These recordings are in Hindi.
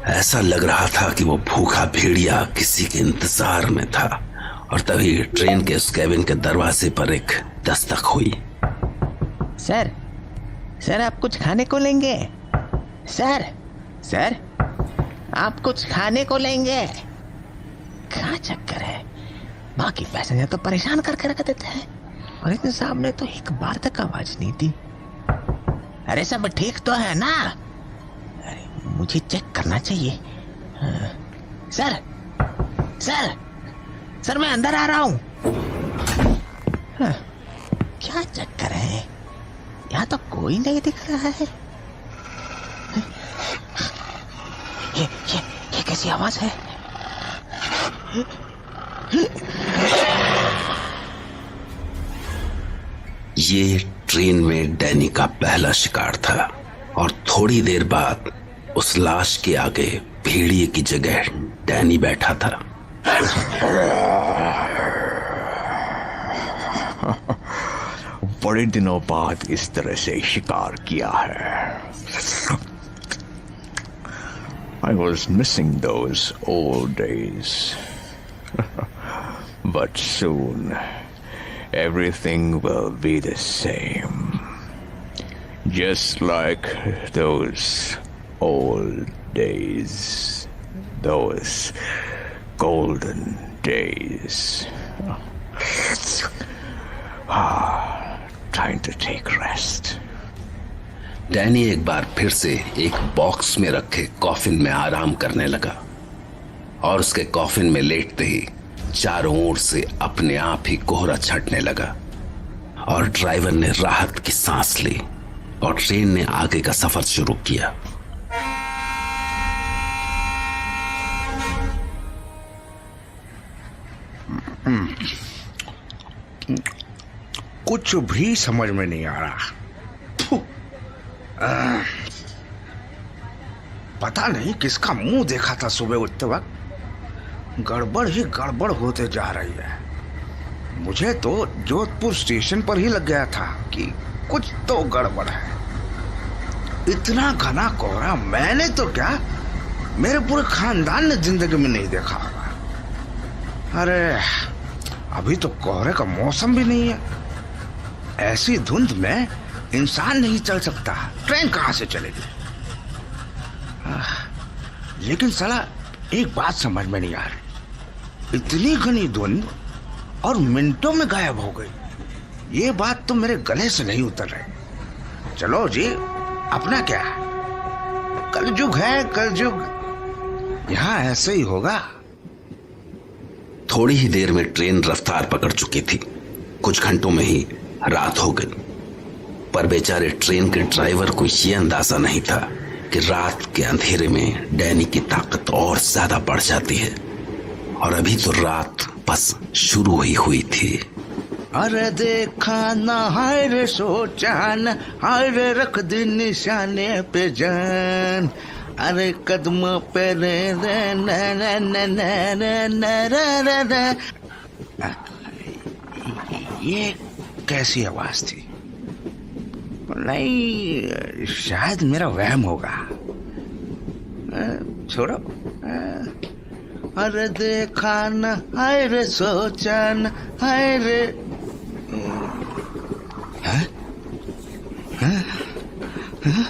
ऐसा लग रहा था कि वो भूखा भेड़िया किसी के इंतजार में था। और तभी ट्रेन के उस कैबिन के दरवाजे पर एक दस्तक हुई। सर, सर आप कुछ खाने को लेंगे? सर, सर आप कुछ खाने को लेंगे? क्या चक्कर है, बाकी पैसेंजर तो परेशान करके रख देते हैं और इतने सामने तो एक बार तक आवाज नहीं दी। अरे सब ठीक तो है ना? अरे मुझे चेक करना चाहिए। सर, सर, सर मैं अंदर आ रहा हूं। क्या चक्कर है, यहाँ तो कोई नहीं दिख रहा है। ये कैसी आवाज है? ये ट्रेन में डैनी का पहला शिकार था और थोड़ी देर बाद उस लाश के आगे भेड़िए की जगह डैनी बैठा था। बड़े दिनों बाद इस तरह से शिकार किया है। I was missing those old days. But soon, everything will be the same. Just like those old days. Those golden days. Time to take rest. Danny एक बार फिर से एक बॉक्स में रखे कॉफिन में आराम करने लगा और उसके कॉफिन में लेटते ही चारों ओर से अपने आप ही कोहरा छटने लगा और ड्राइवर ने राहत की सांस ली और ट्रेन ने आगे का सफर शुरू किया। कुछ भी समझ में नहीं आ रहा। पता नहीं किसका मुंह देखा था सुबह उठते वक्त। गड़बड़ ही गड़बड़ होते जा रही है। मुझे तो जोधपुर स्टेशन पर ही लग गया था कि कुछ तो गड़बड़ है। इतना घना कोहरा मैंने तो क्या, मेरे पूरे खानदान ने जिंदगी में नहीं देखा होगा। अरे अभी तो कोहरे का मौसम भी नहीं है। ऐसी धुंध में इंसान नहीं चल सकता, ट्रेन कहां से चलेगी? लेकिन साला एक बात समझ में नहीं आ रही, इतनी घनी धुंध और मिनटों में गायब हो गई। ये बात तो मेरे गले से नहीं उतर रही। चलो जी, अपना क्या है, कलयुग है कलयुग, यहाँ ऐसे ही होगा। थोड़ी ही देर में ट्रेन रफ्तार पकड़ चुकी थी। कुछ घंटों में ही रात हो गई, पर बेचारे ट्रेन के ड्राइवर को ये अंदाजा नहीं था कि रात के अंधेरे में डैनी की ताकत और ज्यादा बढ़ जाती है और अभी तो रात बस शुरू ही हुई थी। अरे देखा ना, हाय रे सोचा न, हाय रे रख दी निशाने पे जान, अरे कदम पे रे रे न न न न न न। ये कैसी आवाज थी? नहीं, शायद मेरा वहम होगा। छोड़ो। अरे देखा न, हाय रे सोचा न, हाय रे। हाँ? हाँ? हाँ?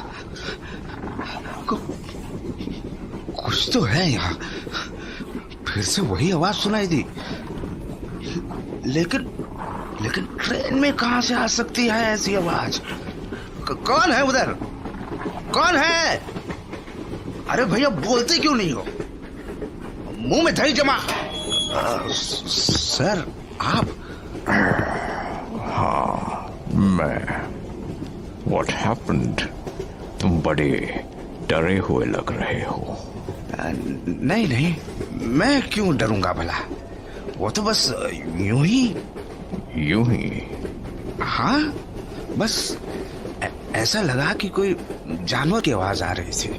कुछ तो है यहाँ। फिर से वही आवाज सुनाई दी, लेकिन ट्रेन में कहां से आ सकती है ऐसी आवाज? कौन है उधर? कौन है? अरे भैया बोलते क्यों नहीं हो? मुंह में दही जमा। सर आप? हाँ मैं। What happened? तुम बड़े डरे हुए लग रहे हो। नहीं नहीं, मैं क्यों डरूंगा भला, वो तो बस यूं ही। यूं ही? हाँ, बस ऐसा लगा कि कोई जानवर की आवाज आ रही थी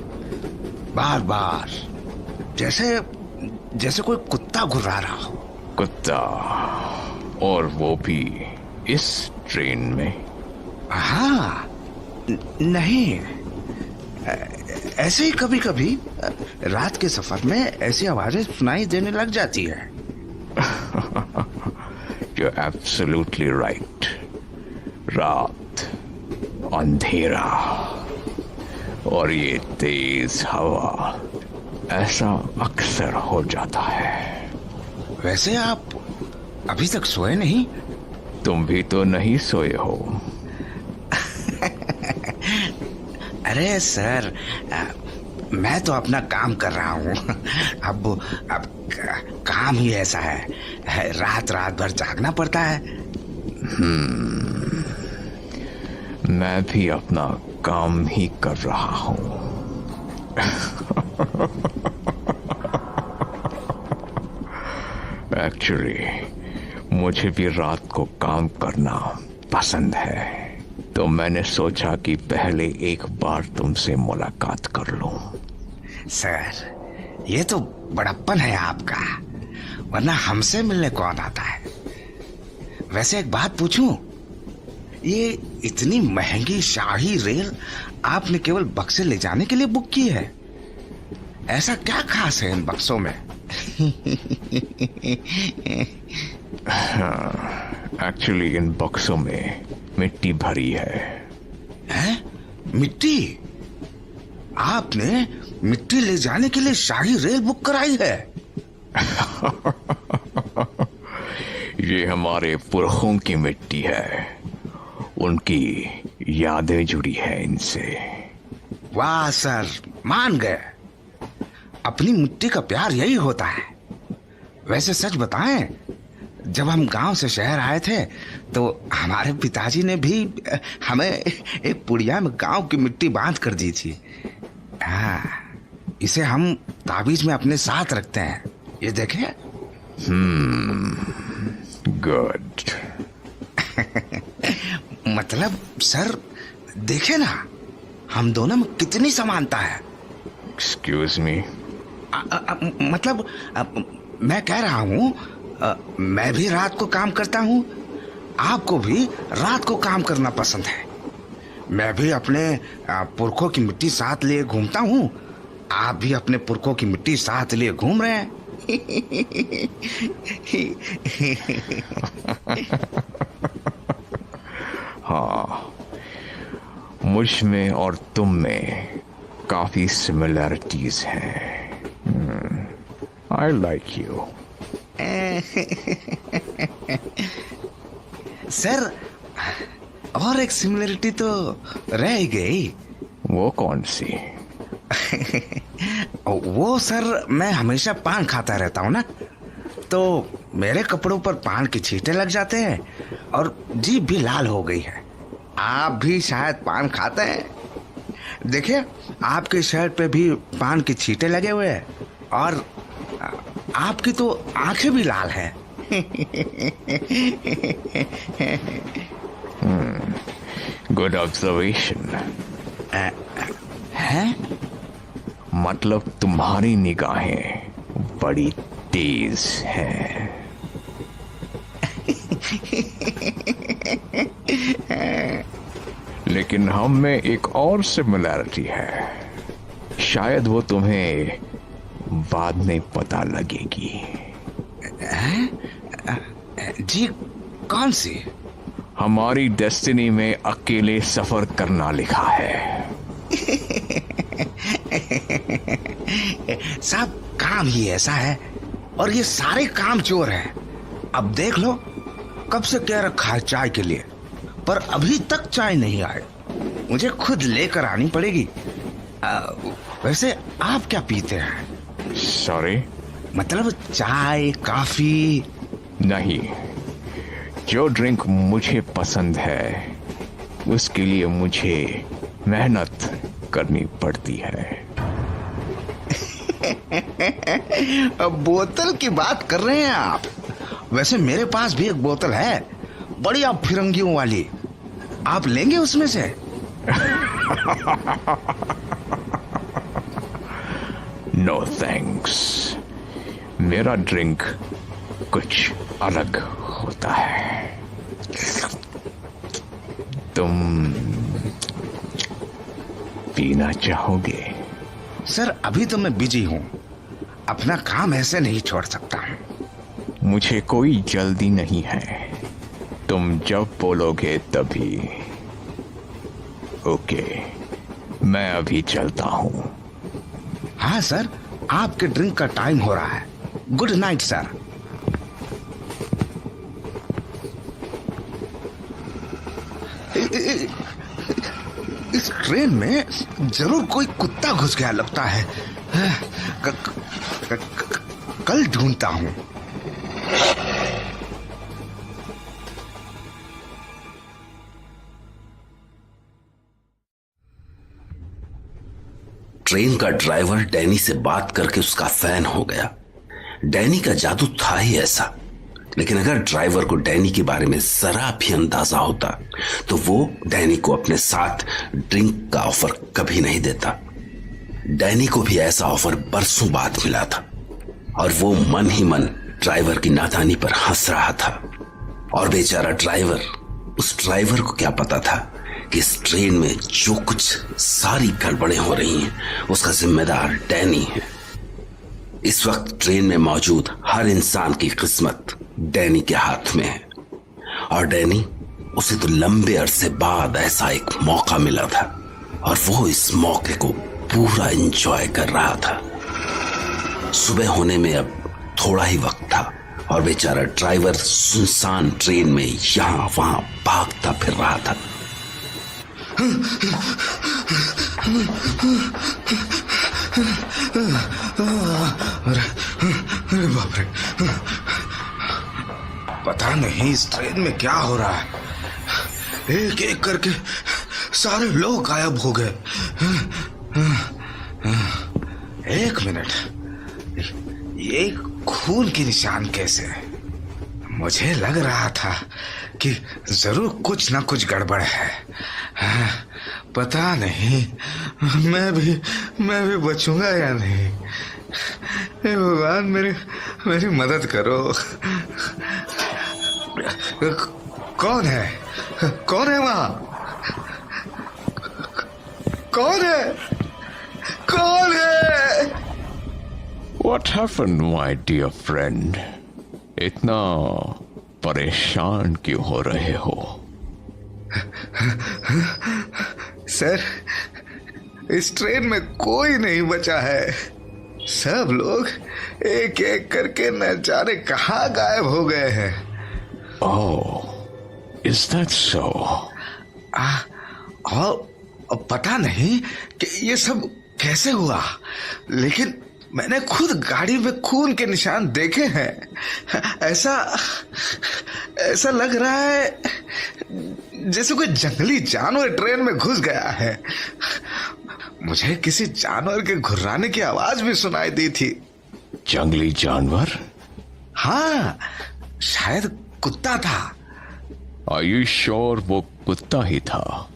बार बार, जैसे कोई कुत्ता घुर्रा रहा हो। कुत्ता? और वो भी इस ट्रेन में? हाँ, नहीं, ऐसे ही कभी कभी रात के सफर में ऐसी आवाजें सुनाई देने लग जाती है। You're absolutely right. रात, अंधेरा और ये तेज हवा, ऐसा अक्सर हो जाता है। वैसे आप अभी तक सोए नहीं? तुम भी तो नहीं सोए हो। अरे सर, मैं तो अपना काम कर रहा हूँ। अब काम ही ऐसा है, रात रात भर जागना पड़ता है। मैं भी अपना काम ही कर रहा हूँ। एक्चुअली मुझे भी रात को काम करना पसंद है, तो मैंने सोचा कि पहले एक बार तुमसे मुलाकात कर लूं। सर, ये तो बड़प्पन है आपका, वरना हमसे मिलने कौन आता है। वैसे एक बात पूछूं, ये इतनी महंगी शाही रेल आपने केवल बक्से ले जाने के लिए बुक की है? ऐसा क्या खास है इन बक्सों में? एक्चुअली इन बक्सों में मिट्टी भरी है। हैं? मिट्टी? आपने मिट्टी ले जाने के लिए शाही रेल बुक कराई है? ये हमारे पुरखों की मिट्टी है, उनकी यादें जुड़ी है इनसे। वाह सर, मान गए। अपनी मिट्टी का प्यार यही होता है। वैसे सच बताएं, जब हम गांव से शहर आए थे तो हमारे पिताजी ने भी हमें एक पुड़िया में गांव की मिट्टी बांध कर दी थी। हाँ, इसे हम ताबीज में अपने साथ रखते हैं। ये देखें। गुड। मतलब सर, देखे ना, हम दोनों में कितनी समानता है। Excuse me? मतलब मैं कह रहा हूँ, मैं भी रात को काम करता हूँ, आपको भी रात को काम करना पसंद है। मैं भी अपने पुरखों की मिट्टी साथ लिए घूमता हूँ, आप भी अपने पुरखों की मिट्टी साथ लिए घूम रहे हैं। हाँ, मुझ में और तुम में काफी सिमिलैरिटीज हैं। I like you. सर, और एक सिमिलरिटी तो रह ही गई। वो कौन सी? वो सर, मैं हमेशा पान खाता रहता हूँ ना, तो मेरे कपड़ों पर पान के छींटे लग जाते हैं और जीभ भी लाल हो गई है। आप भी शायद पान खाते हैं। देखिए, आपके शर्ट पे भी पान के छींटे लगे हुए हैं और आपकी तो आंखें भी लाल हैं। Good observation. हैं? मतलब तुम्हारी निगाहें बड़ी तेज हैं। लेकिन हम में एक और सिमिलैरिटी है, शायद वो तुम्हें बाद में पता लगेगी। जी, कौन सी? हमारी डेस्टिनी में अकेले सफर करना लिखा है। साहब, काम ही ऐसा है और ये सारे काम चोर हैं। अब देख लो, कब से कह रखा है चाय के लिए, पर अभी तक चाय नहीं आए। मुझे खुद लेकर आनी पड़ेगी। वैसे आप क्या पीते हैं? सॉरी? मतलब चाय, कॉफी? नहीं, जो ड्रिंक मुझे पसंद है उसके लिए मुझे मेहनत करनी पड़ती है। अब बोतल की बात कर रहे हैं आप? वैसे मेरे पास भी एक बोतल है, बढ़िया फिरंगियों वाली। आप लेंगे उसमें से? नो थैंक्स, मेरा ड्रिंक कुछ अलग होता है। तुम पीना चाहोगे? सर अभी तो मैं बिजी हूँ, अपना काम ऐसे नहीं छोड़ सकता हूँ। मुझे कोई जल्दी नहीं है, तुम जब बोलोगे तभी। ओके, मैं अभी चलता हूँ। हाँ सर, आपके ड्रिंक का टाइम हो रहा है। Good night sir. इस ट्रेन में जरूर कोई कुत्ता घुस गया लगता है। कल ढूंढता हूँ। ट्रेन का ड्राइवर डैनी से बात करके उसका फैन हो गया। डैनी का जादू था ही ऐसा, लेकिन अगर ड्राइवर को डैनी के बारे में जरा भी अंदाजा होता तो वो डैनी को अपने साथ ड्रिंक का ऑफर कभी नहीं देता। डैनी को भी ऐसा ऑफर बरसों बाद मिला था और वो मन ही मन ड्राइवर की नादानी पर हंस रहा था। और बेचारा ड्राइवर, उस ड्राइवर को क्या पता था कि इस ट्रेन में जो कुछ सारी गड़बड़ें हो रही हैं उसका जिम्मेदार डैनी है। इस वक्त ट्रेन में मौजूद हर इंसान की किस्मत डैनी के हाथ में है और डैनी, उसे तो लंबे अरसे बाद ऐसा एक मौका मिला था और वो इस मौके को पूरा एंजॉय कर रहा था। सुबह होने में अब थोड़ा ही वक्त था और बेचारा ड्राइवर सुनसान ट्रेन में यहां वहां भागता फिर रहा था। अरे बाप रे, पता नहीं इस ट्रेन में क्या हो रहा है। एक एक करके सारे लोग गायब हो गए। एक मिनट, ये खून के निशान कैसे? मुझे लग रहा था कि जरूर कुछ ना कुछ गड़बड़ है। पता नहीं मैं भी बचूंगा या नहीं। हे भगवान, मेरी मदद करो। कौन है वहां? कौन है? What happened, my dear friend? इतना परेशान क्यों हो रहे हो? सर, इस ट्रेन में कोई नहीं बचा है। सब लोग एक एक करके न जाने कहाँ गायब हो गए हैं। Oh, is that so? और पता नहीं कि ये सब कैसे हुआ, लेकिन मैंने खुद गाड़ी में खून के निशान देखे हैं। ऐसा लग रहा है जैसे कोई जंगली जानवर ट्रेन में घुस गया है। मुझे किसी जानवर के घुर्राने की आवाज भी सुनाई दी थी। जंगली जानवर? हाँ, शायद कुत्ता था। Are you sure वो कुत्ता ही था?